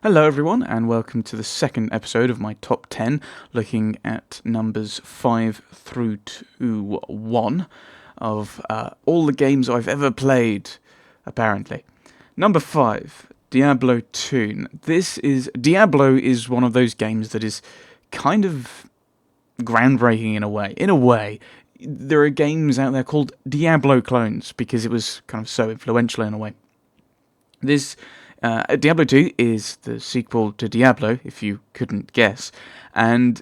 Hello, everyone, and welcome to the second episode of my top 10, looking at numbers 5 through to 1 of all the games I've ever played, apparently. Number 5, Diablo 2. Diablo is one of those games that is kind of groundbreaking in a way. In a way, there are games out there called Diablo clones because it was kind of so influential in a way. Diablo 2 is the sequel to Diablo, if you couldn't guess, and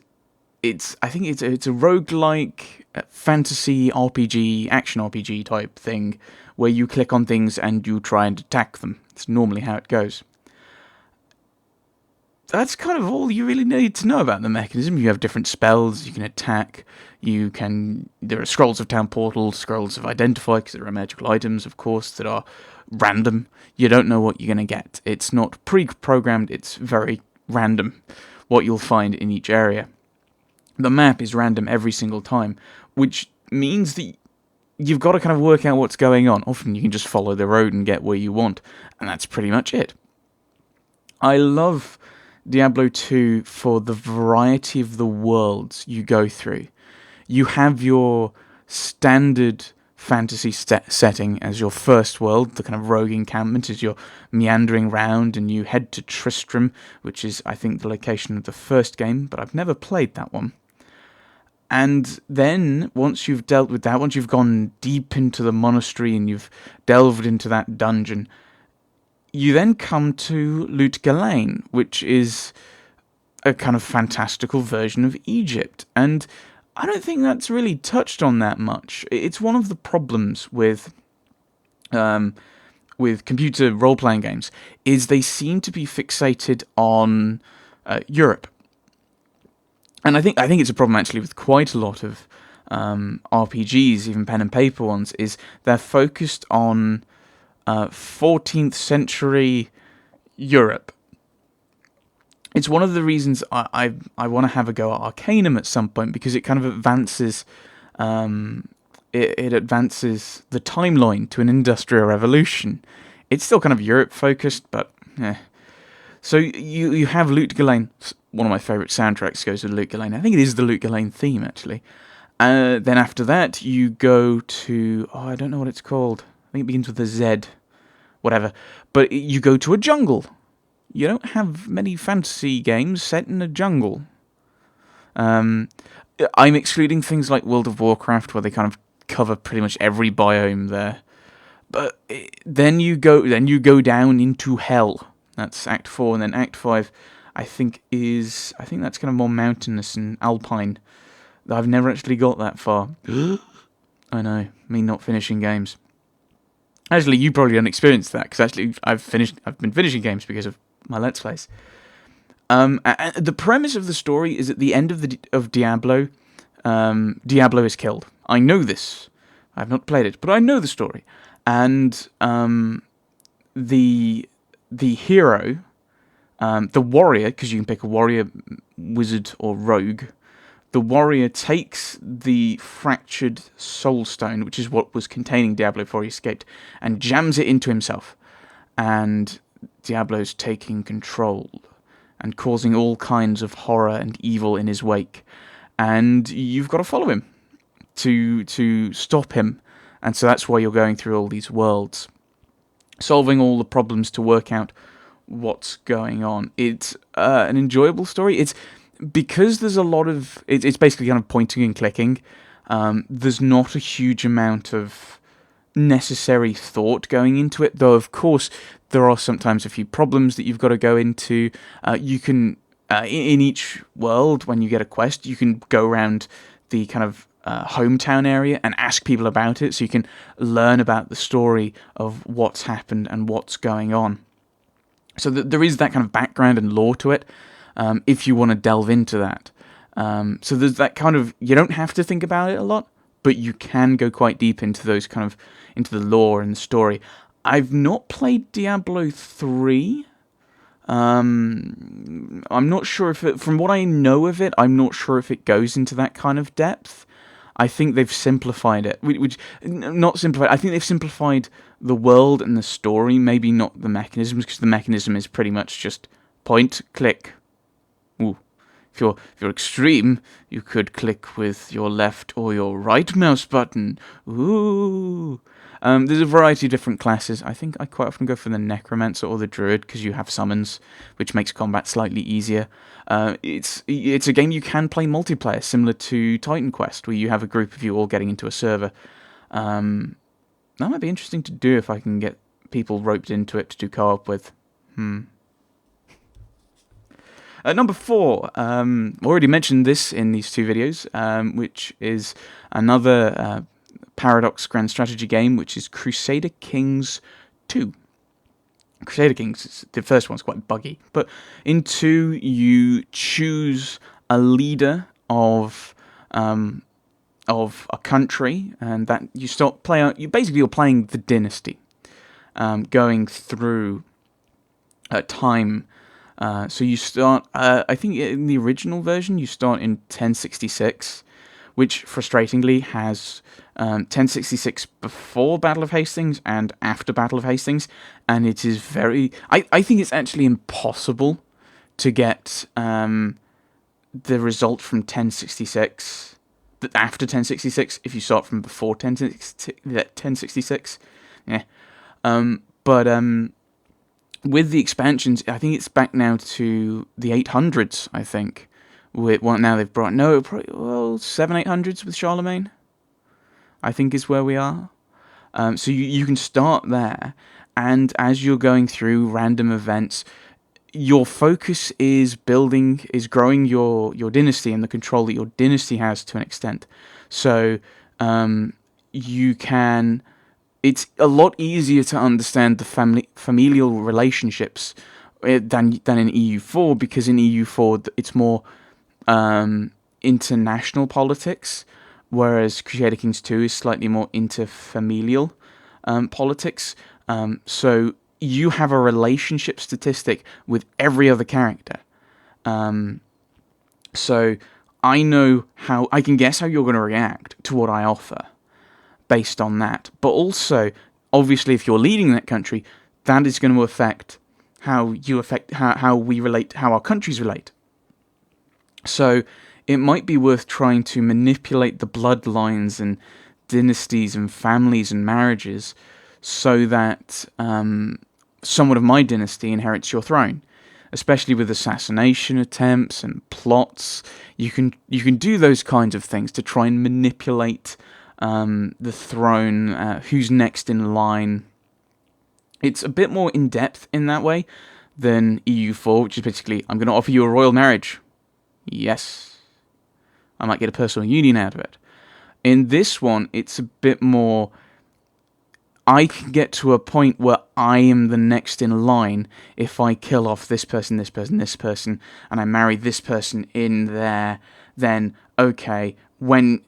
I think it's a roguelike fantasy RPG, action RPG type thing, where you click on things and you try and attack them. It's normally how it goes. That's kind of all you really need to know about the mechanism. You have different spells, you can attack, there are scrolls of town portals, scrolls of identify, because there are magical items, of course, that are random. You don't know what you're going to get. It's not pre-programmed, it's very random what you'll find in each area. The map is random every single time, which means that you've got to kind of work out what's going on. Often you can just follow the road and get where you want, and that's pretty much it. I love Diablo 2 for the variety of the worlds you go through. You have your standard fantasy setting as your first world, the kind of rogue encampment as you're meandering round, and you head to Tristram, which is, I think, the location of the first game, but I've never played that one. And then, once you've dealt with that, once you've gone deep into the monastery and you've delved into that dungeon, you then come to Lut Ghilain, which is a kind of fantastical version of Egypt. And I don't think that's really touched on that much. It's one of the problems with computer role-playing games, is they seem to be fixated on Europe. And I think it's a problem actually with quite a lot of RPGs, even pen and paper ones, is they're focused on 14th century Europe. It's one of the reasons I want to have a go at Arcanum at some point, because it kind of advances it advances the timeline to an industrial revolution. It's still kind of Europe focused, but So you have Lut Ghilain. One of my favourite soundtracks goes with Lut Ghilain. I think it is the Lut Ghilain theme actually. Then after that you go to I don't know what it's called. I think it begins with a Z, whatever. But you go to a jungle. You don't have many fantasy games set in a jungle. I'm excluding things like World of Warcraft, where they kind of cover pretty much every biome there. But then you go down into hell. That's Act 4, and then Act 5, I think that's kind of more mountainous and alpine. I've never actually got that far. I know, me not finishing games. Actually, you probably don't experience that, because actually I've been finishing games because of my Let's Plays. The premise of the story is at the end of Diablo, Diablo is killed. I know this. I've not played it, but I know the story. And the hero, the warrior, because you can pick a warrior, wizard, or rogue, the warrior takes the fractured soul stone, which is what was containing Diablo before he escaped, and jams it into himself. And Diablo's taking control and causing all kinds of horror and evil in his wake. And you've got to follow him to stop him. And so that's why you're going through all these worlds, solving all the problems to work out what's going on. It's an enjoyable story. It's because there's a lot of... It's basically kind of pointing and clicking. There's not a huge amount of necessary thought going into it, though of course there are sometimes a few problems that you've got to go into. You can, in each world, when you get a quest, you can go around the kind of hometown area and ask people about it, so you can learn about the story of what's happened and what's going on. So there is that kind of background and lore to it, if you want to delve into that. So there's that kind of, you don't have to think about it a lot, but you can go quite deep into those kind of, into the lore and the story. I've not played Diablo 3. I'm not sure if it, from what I know of it, I'm not sure if it goes into that kind of depth. I think they've simplified it, not simplified, I think they've simplified the world and the story, maybe not the mechanisms, because the mechanism is pretty much just point, click. Ooh. If you're extreme, you could click with your left or your right mouse button. Ooh. There's a variety of different classes. I think I quite often go for the Necromancer or the Druid because you have summons, which makes combat slightly easier. It's a game you can play multiplayer, similar to Titan Quest, where you have a group of you all getting into a server. That might be interesting to do if I can get people roped into it to do co-op with. Number 4, already mentioned this in these 2 videos, which is another Paradox Grand Strategy game, which is Crusader Kings 2. Crusader Kings, the first one's quite buggy, but in 2 you choose a leader of a country, and that you start playing. You're playing the dynasty, going through time. So you start, I think in the original version, you start in 1066, which frustratingly has 1066 before Battle of Hastings and after Battle of Hastings, and it is I think it's actually impossible to get the result from 1066, after 1066, if you start from before 1066. Yeah. But with the expansions, I think it's back now to the 800s, I think. Now they've brought... No, probably, 700-800s with Charlemagne, I think is where we are. So you can start there, and as you're going through random events, your focus is growing your dynasty and the control that your dynasty has to an extent. So you can... It's a lot easier to understand the familial relationships than in EU4, because in EU4 it's more international politics, whereas Crusader Kings 2 is slightly more interfamilial politics. So you have a relationship statistic with every other character. So I can guess how you're going to react to what I offer based on that. But also, obviously, if you're leading that country, that is going to affect how we relate, how our countries relate. So it might be worth trying to manipulate the bloodlines and dynasties and families and marriages so that someone of my dynasty inherits your throne. Especially with assassination attempts and plots, you can do those kinds of things to try and manipulate the throne, who's next in line. It's a bit more in-depth in that way than EU4, which is basically, I'm going to offer you a royal marriage. Yes. I might get a personal union out of it. In this one, it's a bit more... I can get to a point where I am the next in line if I kill off this person, this person, this person, and I marry this person in there. Then, okay, when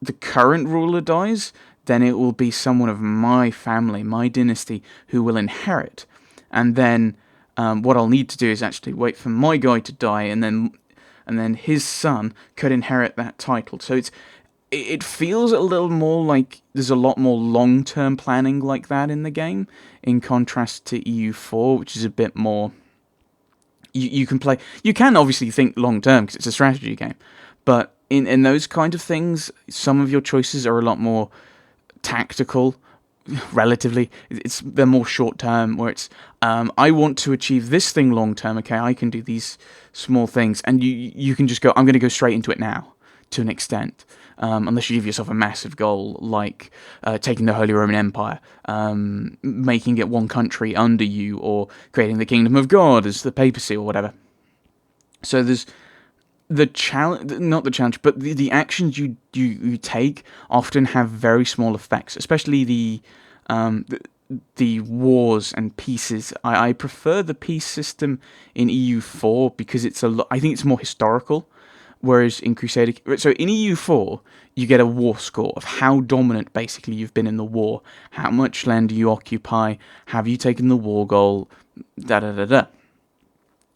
the current ruler dies, then it will be someone of my family, my dynasty, who will inherit. And then what I'll need to do is actually wait for my guy to die, and then his son could inherit that title. So it feels a little more like there's a lot more long-term planning like that in the game, in contrast to EU4, which is a bit more... You can obviously think long-term because it's a strategy game, but in those kind of things, some of your choices are a lot more tactical, relatively. They're more short-term, where it's, I want to achieve this thing long-term, okay, I can do these small things, and you can just go, I'm going to go straight into it now, to an extent. Unless you give yourself a massive goal, like taking the Holy Roman Empire, making it one country under you, or creating the Kingdom of God as the papacy, or whatever. So there's the challenge, not the challenge, but the actions you take often have very small effects, especially the wars and pieces. I prefer the peace system in EU4 because I think it's more historical, whereas in Crusader... So in EU4, you get a war score of how dominant basically you've been in the war, how much land do you occupy, have you taken the war goal, da-da-da-da.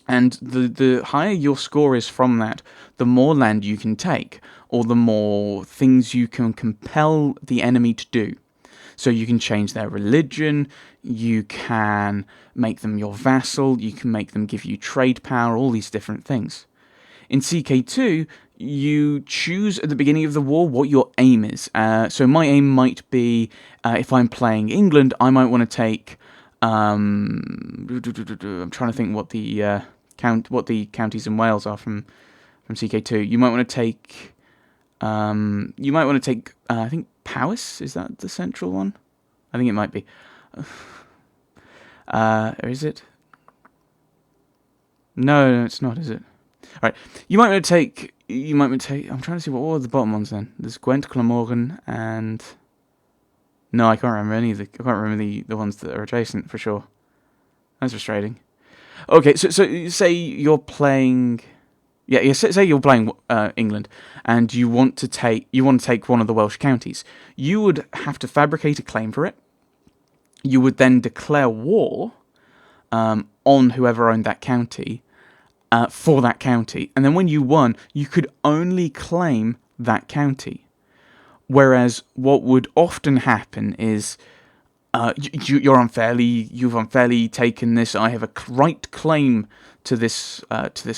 And the higher your score is from that, the more land you can take, or the more things you can compel the enemy to do. So you can change their religion, you can make them your vassal, you can make them give you trade power, all these different things. In CK2, you choose at the beginning of the war what your aim is. So my aim might be, if I'm playing England, I might want to take. I'm trying to think what the counties in Wales are from CK2. You might want to take. I think Powys, is that the central one? I think it might be. Or is it? No, it's not, is it? Right. You might want to take. I'm trying to see what were the bottom ones then. There's Gwent, Glamorgan, and. No, I can't remember any of the. I can't remember the ones that are adjacent for sure. That's frustrating. Okay, so say you're playing. Yeah. Say you're playing England, and you want to take one of the Welsh counties. You would have to fabricate a claim for it. You would then declare war on whoever owned that county for that county, and then when you won, you could only claim that county. Whereas what would often happen is you've unfairly taken this. I have a right claim to this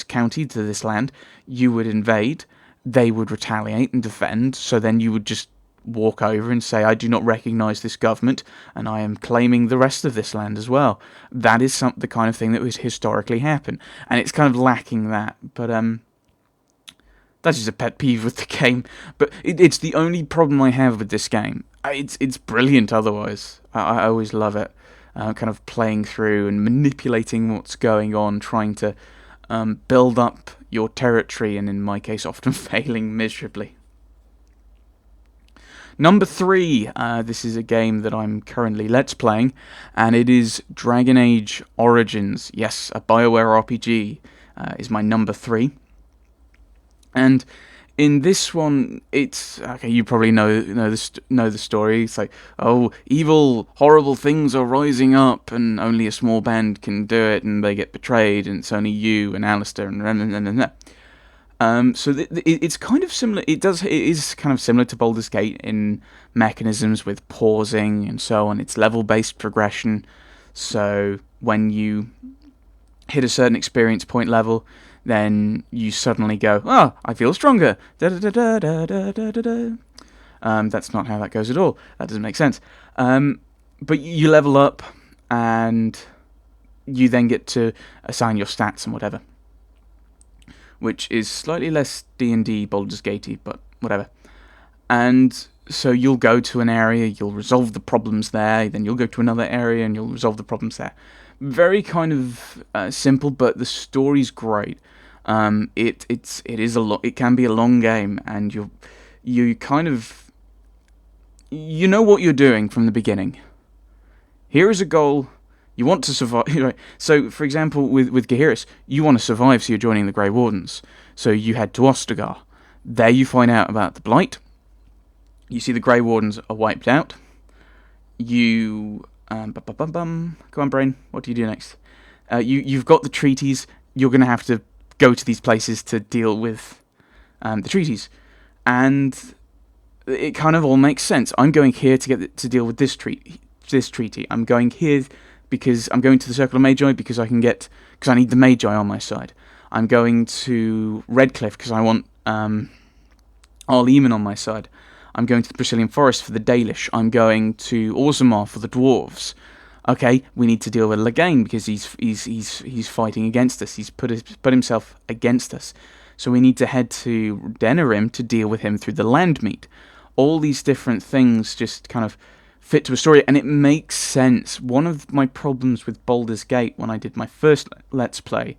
county, to this land. You would invade. They would retaliate and defend. So then you would just walk over and say, I do not recognise this government, and I am claiming the rest of this land as well. That is the kind of thing that would historically happen, and it's kind of lacking that. But that's just a pet peeve with the game. But it's the only problem I have with this game. It's brilliant otherwise. I always love it. Kind of playing through and manipulating what's going on, trying to build up your territory, and in my case, often failing miserably. Number 3, this is a game that I'm currently Let's Playing, and it is Dragon Age Origins. Yes, a BioWare RPG is my number 3. And in this one, it's okay. You probably know the story. It's like, oh, evil, horrible things are rising up, and only a small band can do it, and they get betrayed, and it's only you and Alistair and. So it's kind of similar. It is kind of similar to Baldur's Gate in mechanisms with pausing and so on. It's level-based progression. So when you hit a certain experience point level, then you suddenly go, oh, I feel stronger. That's not how that goes at all. That doesn't make sense. But you level up, and you then get to assign your stats and whatever, which is slightly less D&D Baldur's Gatey, but whatever. And so you'll go to an area, you'll resolve the problems there, then you'll go to another area and you'll resolve the problems there. Very kind of simple, but the story's great. It can be a long game, and you kind of, you know what you're doing from the beginning. Here is a goal. You want to survive. So, for example, with Gaheris, you want to survive, so you're joining the Grey Wardens. So you head to Ostagar. There you find out about the Blight. You see the Grey Wardens are wiped out. You... Go on, brain. What do you do next? You've got the treaties. You're going to have to go to these places to deal with the treaties. And it kind of all makes sense. I'm going here to deal with this treaty. I'm going here because I'm going to the Circle of Magi because I need the Magi on my side. I'm going to Redcliffe because I want Arl Eamon on my side. I'm going to the Brazilian Forest for the Dalish. I'm going to Orzammar for the Dwarves. Okay, we need to deal with Lagain because he's fighting against us. He's put himself against us. So we need to head to Denerim to deal with him through the Landmeet. All these different things just kind of fit to a story, and it makes sense. One of my problems with Baldur's Gate when I did my first Let's Play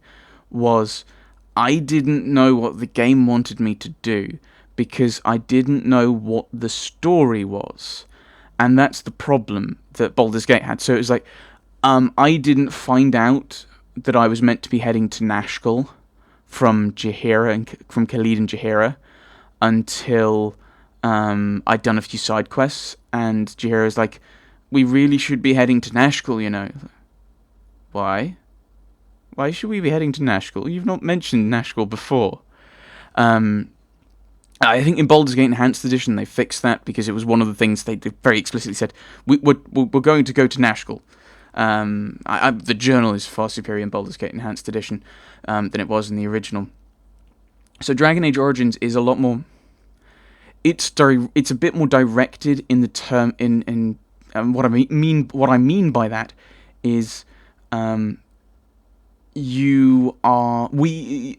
was I didn't know what the game wanted me to do because I didn't know what the story was. And that's the problem that Baldur's Gate had. So it was like, I didn't find out that I was meant to be heading to Nashkel from Jaheira and from Khalid and Jaheira until I'd done a few side quests, and Jaheira was like, we really should be heading to Nashkel, you know. Why? Why should we be heading to Nashkel? You've not mentioned Nashkel before. I think in Baldur's Gate Enhanced Edition they fixed that because it was one of the things they very explicitly said, we're going to go to Nashkel. The journal is far superior in Baldur's Gate Enhanced Edition than it was in the original. So Dragon Age Origins is a lot more... It's a bit more directed in the term... in what I mean by that is...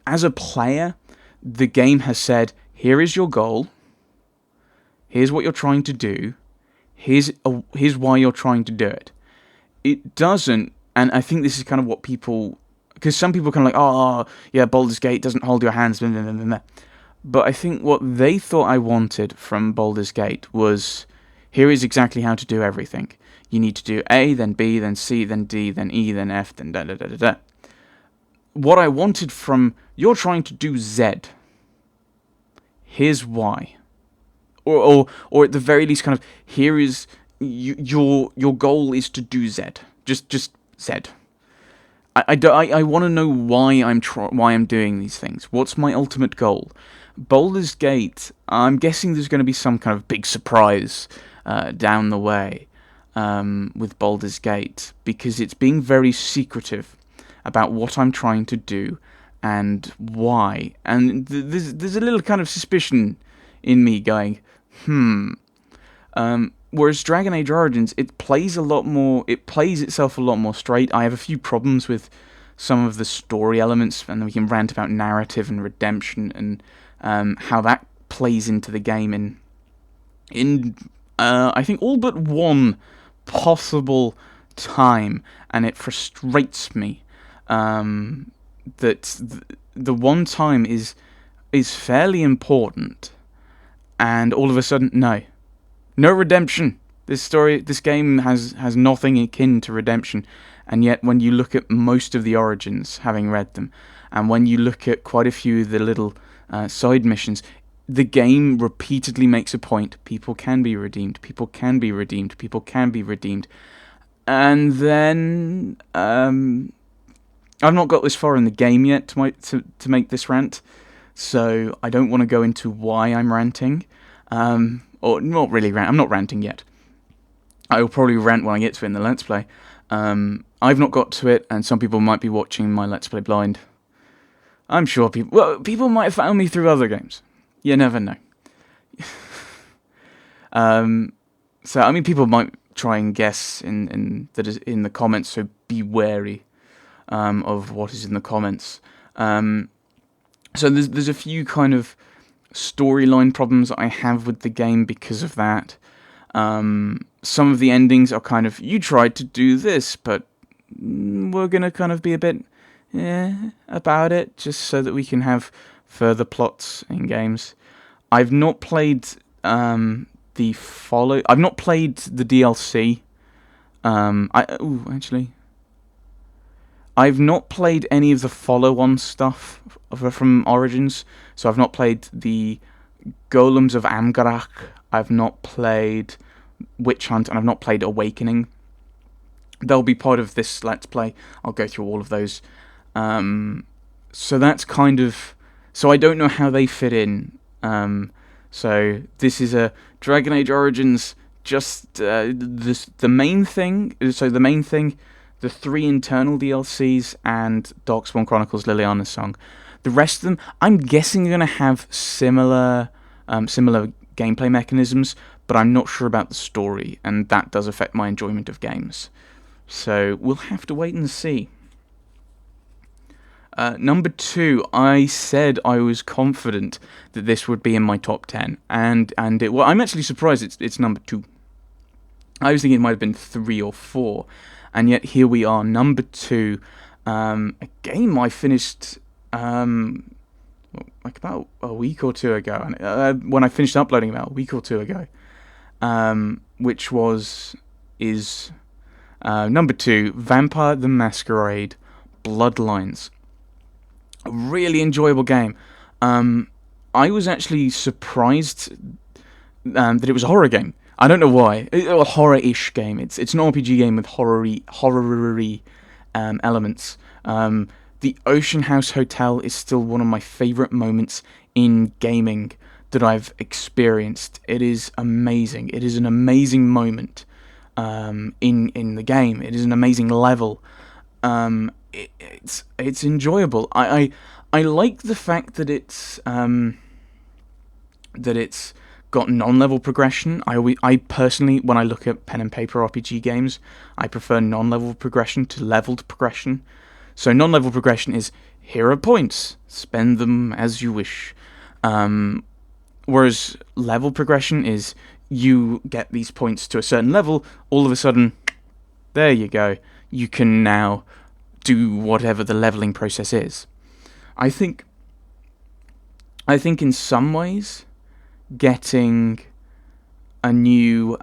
as a player, the game has said, here is your goal, here's what you're trying to do, here's why you're trying to do it. It doesn't, and I think this is kind of what people, because some people are kind of like, oh, yeah, Baldur's Gate doesn't hold your hands, blah, blah, blah, blah. But I think what they thought I wanted from Baldur's Gate was, here is exactly how to do everything. You need to do A, then B, then C, then D, then E, then F, then da da da da da. What I wanted from, you're trying to do Z. Here's why. Or at the very least, kind of, here is, your goal is to do Z. Just Z. I want to know why I'm doing these things. What's my ultimate goal? Baldur's Gate, I'm guessing there's going to be some kind of big surprise down the way with Baldur's Gate, because it's being very secretive about what I'm trying to do and why. And there's a little kind of suspicion in me going, whereas Dragon Age Origins, it plays itself a lot more straight. I have a few problems with some of the story elements, and then we can rant about narrative and redemption and how that plays into the game in I think all but one possible time, and it frustrates me that the one time is fairly important, and all of a sudden, no redemption. This game has nothing akin to redemption, and yet when you look at most of the Origins, having read them, and when you look at quite a few of the little side missions, the game repeatedly makes a point. People can be redeemed. People can be redeemed. People can be redeemed. And then I've not got this far in the game yet to make this rant, so I don't want to go into why I'm ranting. Or not really rant. I'm not ranting yet. I will probably rant when I get to it in the Let's Play. I've not got to it, and some people might be watching my Let's Play blind. I'm sure people might have found me through other games. You never know. So I mean, people might try and guess in the comments, so be wary of what is in the comments. So there's a few kind of storyline problems I have with the game because of that. Some of the endings are kind of, you tried to do this, but we're gonna kind of be a bit about it, just so that we can have further plots in games. I've not played I've not played the DLC. I've not played any of the follow-on stuff from Origins. So I've not played the Golems of Amgarak. I've not played Witch Hunt, and I've not played Awakening. They'll be part of this Let's Play. I'll go through all of those. So that's kind of... So I don't know how they fit in. So this is a Dragon Age Origins, just the main thing. So the main thing, the 3 internal DLCs and Darkspawn Chronicles Liliana's Song. The rest of them, I'm guessing, are going to have similar gameplay mechanisms, but I'm not sure about the story, and that does affect my enjoyment of games. So we'll have to wait and see. Number 2, I said I was confident that this would be in my top 10, and I'm actually surprised it's number 2. I was thinking it might have been 3 or 4, and yet here we are, number 2. A game I finished like about a week or two ago, and when I finished uploading about a week or two ago, which is number 2, Vampire the Masquerade Bloodlines. A really enjoyable game. I was actually surprised that it was a horror game. I don't know why. A horror-ish game. It's an RPG game with horror-y elements. The Ocean House Hotel is still one of my favourite moments in gaming. that I've experienced. It is amazing. It is an amazing moment in the game. It is an amazing level. It's enjoyable. I like the fact that it's got non-level progression. I personally, when I look at pen and paper RPG games, I prefer non-level progression to leveled progression. So non-level progression is, here are points, spend them as you wish. Whereas level progression is, you get these points to a certain level, all of a sudden, there you go. You can now do whatever the leveling process is. I think in some ways, getting a new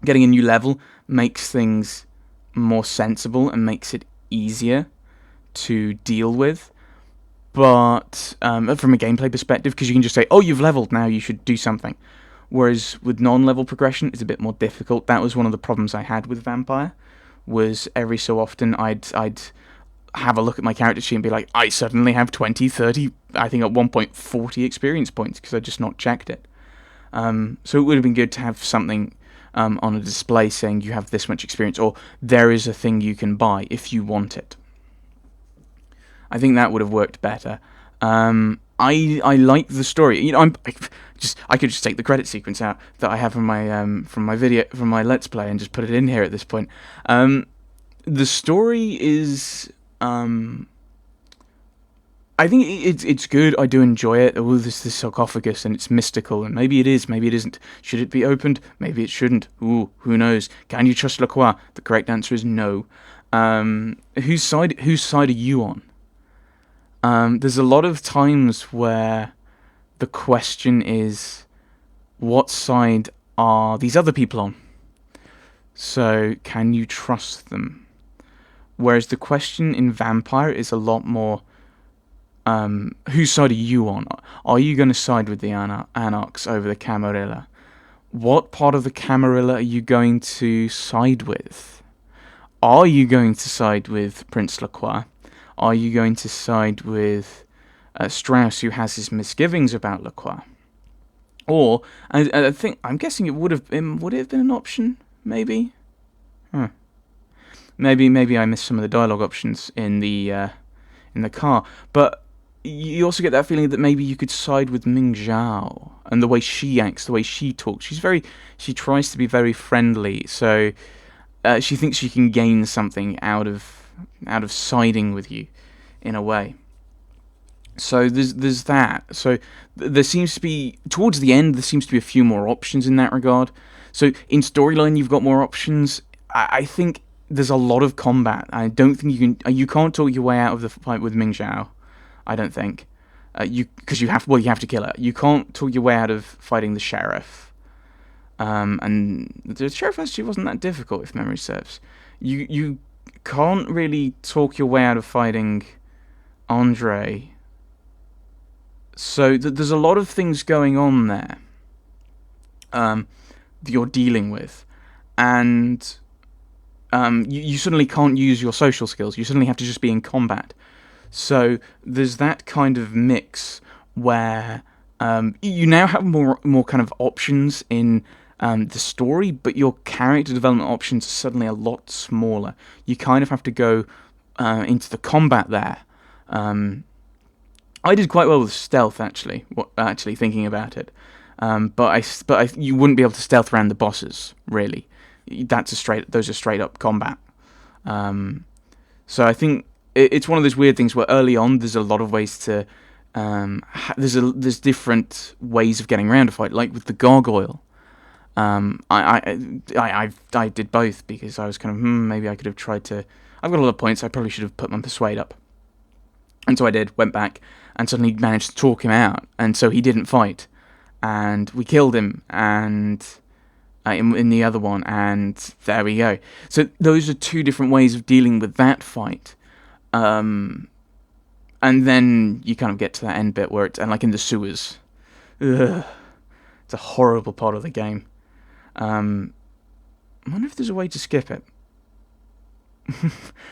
level makes things more sensible and makes it easier to deal with. But from a gameplay perspective, because you can just say, "Oh, you've leveled, now you should do something." Whereas with non-level progression, it's a bit more difficult. That was one of the problems I had with Vampire. Was every so often I'd have a look at my character sheet and be like, I suddenly have 20, 30, I think at one point 40 experience points because I just not checked it. So it would have been good to have something on a display saying you have this much experience, or there is a thing you can buy if you want it. I think that would have worked better. I like the story. You know, I could just take the credit sequence out that I have from my Let's Play and just put it in here at this point. The story is, I think it's good. I do enjoy it. Oh, this sarcophagus, and it's mystical, and maybe it is, maybe it isn't. Should it be opened? Maybe it shouldn't. Ooh, who knows? Can you trust Lacroix? The correct answer is no. Whose side are you on? There's a lot of times where the question is, what side are these other people on? So, can you trust them? Whereas the question in Vampire is a lot more, whose side are you on? Are you going to side with the Anarchs over the Camarilla? What part of the Camarilla are you going to side with? Are you going to side with Prince Lacroix? Are you going to side with Strauss, who has his misgivings about Lacroix? Or, I'm guessing would it have been an option? Maybe? Huh. Maybe I missed some of the dialogue options in the car. But you also get that feeling that maybe you could side with Ming Zhao and the way she acts, the way she talks. She tries to be very friendly, so she thinks she can gain something out of siding with you, in a way. So there's that. So there seems to be, towards the end, there seems to be a few more options in that regard. So in storyline, you've got more options. I think there's a lot of combat. I don't think you can't talk your way out of the fight with Ming Zhao. I don't think. Because you have to kill her. You can't talk your way out of fighting the sheriff. And the sheriff actually wasn't that difficult, if memory serves. You can't really talk your way out of fighting Andre. So there's a lot of things going on there that you're dealing with, and you suddenly can't use your social skills. You suddenly have to just be in combat. So there's that kind of mix where you now have more kind of options in the story, but your character development options are suddenly a lot smaller. You kind of have to go into the combat there. I did quite well with stealth, actually thinking about it. But you wouldn't be able to stealth around the bosses, really. Those are straight up combat. So I think it's one of those weird things where early on there's a lot of ways to there's different ways of getting around a fight, like with the gargoyle. I did both because I was kind of maybe I could have tried to. I've got a lot of points. I probably should have put my persuade up, and so I did. Went back and suddenly managed to talk him out, and so he didn't fight, and we killed him, and in the other one, and there we go. So those are two different ways of dealing with that fight. And then you kind of get to that end bit where like in the sewers. Ugh. It's a horrible part of the game. I wonder if there's a way to skip it.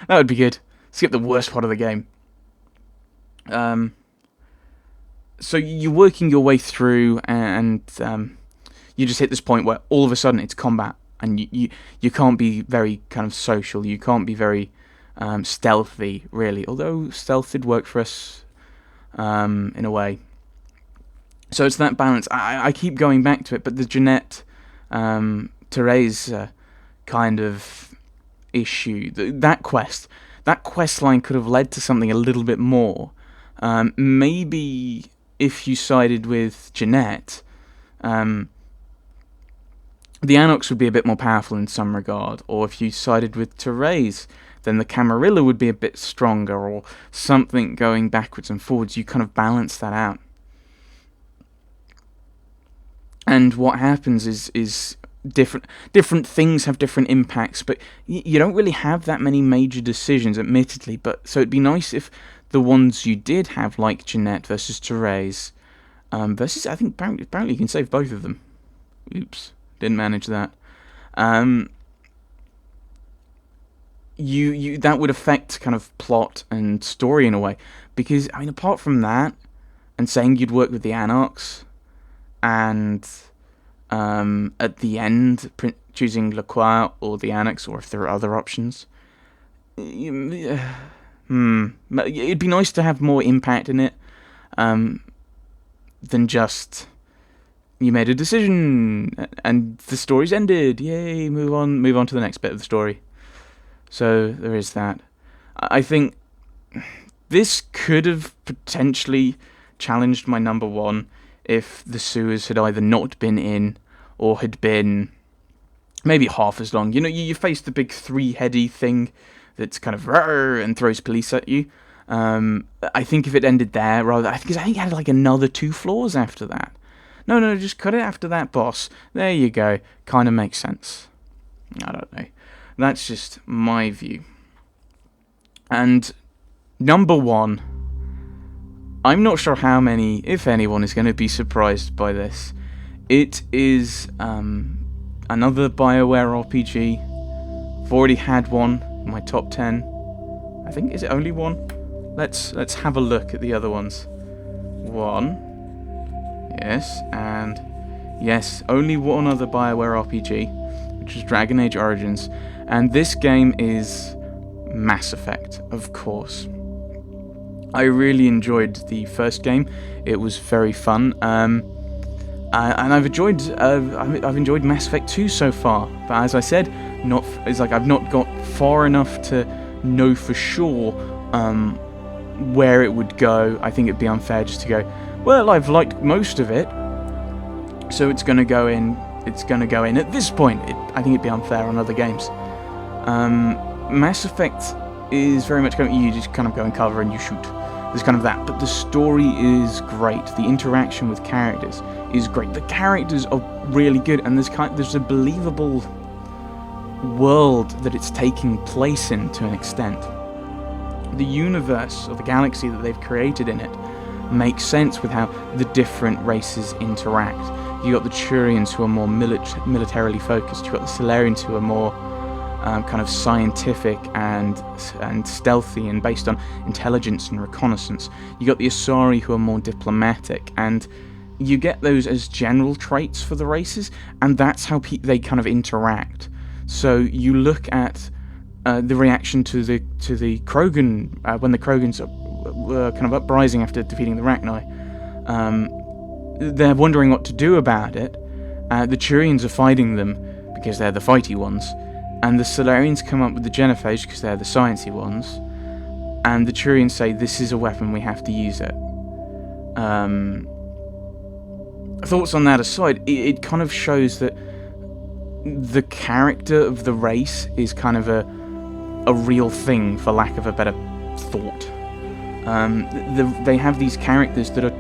That would be good. Skip the worst part of the game. So you're working your way through, and you just hit this point where all of a sudden it's combat, and you can't be very kind of social. You can't be very stealthy, really. Although stealth did work for us in a way. So it's that balance. I keep going back to it, but the Jeanette Therese kind of issue, that quest line could have led to something a little bit more. Maybe if you sided with Jeanette, the Anox would be a bit more powerful in some regard, or if you sided with Therese, then the Camarilla would be a bit stronger, or something going backwards and forwards. You kind of balance that out. And what happens is different things have different impacts, but you don't really have that many major decisions, admittedly. But so it'd be nice if the ones you did have, like Jeanette versus Therese, versus, I think apparently you can save both of them. Oops, didn't manage that. You that would affect kind of plot and story in a way, because I mean, apart from that, and saying you'd work with the Anarchs, and at the end choosing Lacroix or the Annex, or if there are other options, it'd be nice to have more impact in it than just you made a decision and the story's ended. Yay, move on to the next bit of the story. So there is that. I think this could have potentially challenged my number one if the sewers had either not been in or had been maybe half as long. You know, you face the big three-heady thing that's kind of and throws police at you. I think if it ended there, rather, I think it had like another 2 floors after that. No, just cut it after that boss. There you go. Kind of makes sense. I don't know. That's just my view. And number one, I'm not sure how many, if anyone, is going to be surprised by this. It is another BioWare RPG. I've already had one in my top 10. I think, is it only one? Let's have a look at the other ones. One. Yes, and yes, only one other BioWare RPG, which is Dragon Age Origins. And this game is Mass Effect, of course. I really enjoyed the first game. It was very fun. And I've enjoyed Mass Effect 2 so far. But as I said, I've not got far enough to know for sure where it would go. I think it'd be unfair just to go, well, I've liked most of it, so it's going to go in. It's going to go in at this point. I think it'd be unfair on other games. Mass Effect is very much going, you just kind of go and cover and you shoot. There's kind of that, but the story is great. The interaction with characters is great. The characters are really good, and there's a believable world that it's taking place in to an extent. The universe or the galaxy that they've created in it makes sense with how the different races interact. You've got the Turians, who are more militarily focused. You've got the Solarians, who are more kind of scientific and stealthy and based on intelligence and reconnaissance. You got the Asari, who are more diplomatic, and you get those as general traits for the races, and that's how they kind of interact. So you look at the reaction to the Krogan when the Krogans were kind of uprising after defeating the Rachni. They're wondering what to do about it. The Turians are fighting them because they're the fighty ones. And the Solarians come up with the Genophage because they're the sciencey ones. And the Turians say, this is a weapon, we have to use it. Thoughts on that aside, it kind of shows that the character of the race is kind of a real thing, for lack of a better thought. They have these characters the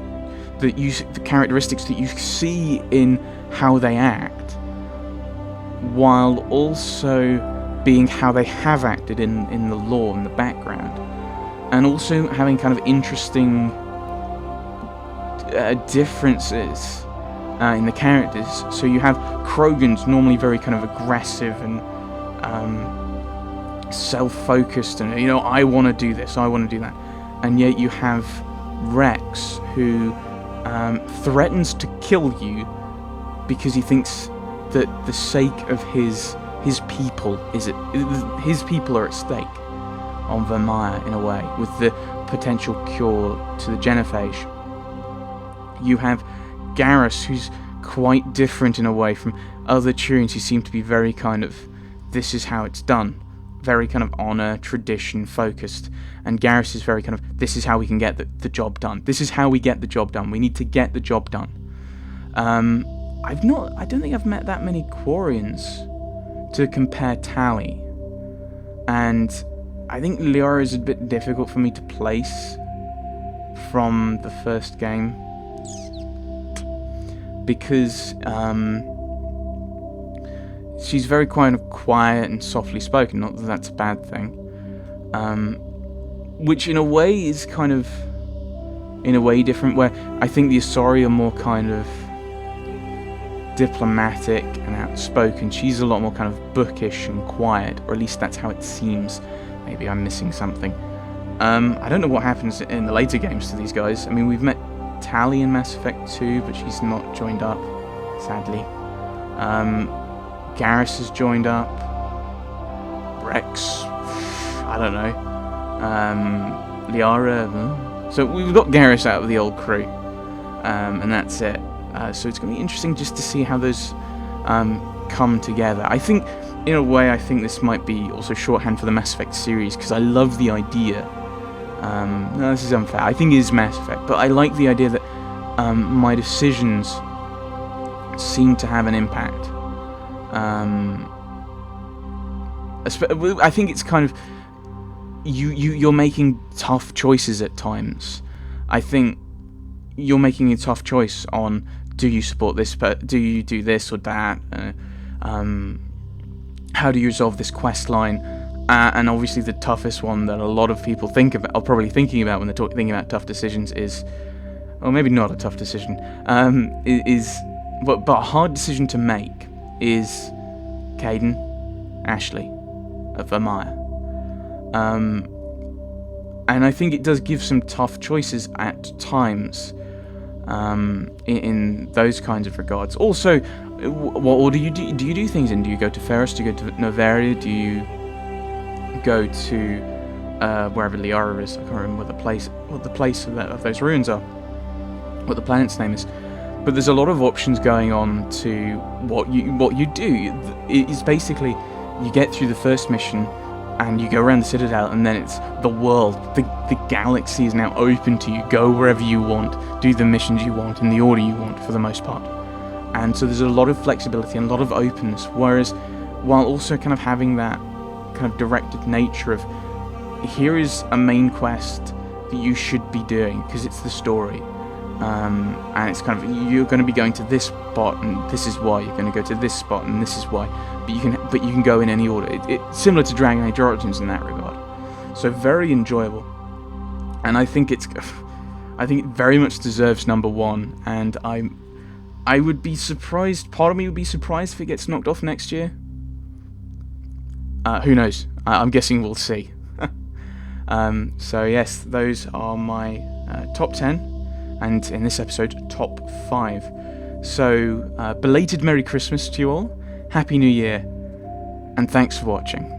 characteristics that you see in how they act, while also being how they have acted in the lore and the background, and also having kind of interesting differences in the characters. So you have Krogans, normally very kind of aggressive and self-focused, and I want to do this, I want to do that, and yet you have Rex, who threatens to kill you because he thinks that the sake of his people his people are at stake on Vermeer, in a way, with the potential cure to the genophage. You have Garrus, who's quite different in a way from other Turians who seem to be very kind of, this is how it's done, very kind of honour, tradition focused, and Garrus is very kind of, this is how we can get the job done. This is how we get the job done. We need to get the job done. I don't think I've met that many Quarians to compare Tally, and I think Liara is a bit difficult for me to place from the first game because she's very kind of quiet and softly spoken. Not that that's a bad thing, which in a way is kind of in a way different. Where I think the Asari are more kind of diplomatic and outspoken. She's a lot more kind of bookish and quiet, or at least that's how it seems. Maybe I'm missing something. I don't know what happens in the later games to these guys. I mean, we've met Tally in Mass Effect 2, but she's not joined up, sadly. Garrus has joined up. Rex, I don't know. Liara. So we've got Garrus out of the old crew, and that's it. So it's going to be interesting just to see how those come together. I think, in a way, I think this might be also shorthand for the Mass Effect series, because I love the idea. No, this is unfair. I think it is Mass Effect, but I like the idea that my decisions seem to have an impact. I think it's kind of you're making tough choices at times. I think you're making a tough choice on, do you support this, do you do this or that, how do you resolve this quest line, and obviously the toughest one that a lot of people are probably thinking about when they're thinking about tough decisions is, or maybe not a tough decision, but a hard decision to make is Caden, Ashley, of Vermeer. And I think it does give some tough choices at times, in those kinds of regards. Also, what order do you do things in? Do you go to Ferris? Do you go to Novaria? Do you go to wherever Liara is? I can't remember what the place of those ruins are, what the planet's name is. But there's a lot of options going on to what you do. It's basically, you get through the first mission and you go around the Citadel, and then it's the world, the galaxy is now open to you. Go wherever you want, do the missions you want in the order you want, for the most part. And so there's a lot of flexibility and a lot of openness, whereas while also kind of having that kind of directed nature of, here is a main quest that you should be doing because it's the story, and it's kind of, you're going to be going to this spot and this is why, you're going to go to this spot and this is why, but you can go in any order. It's similar to Dragon Age Origins in that regard, so very enjoyable, and I think it very much deserves number one, and I would be surprised, part of me would be surprised if it gets knocked off next year. Who knows? I'm guessing we'll see. So yes, those are my top 10, and in this episode, top 5. So, belated Merry Christmas to you all, Happy New Year, and thanks for watching.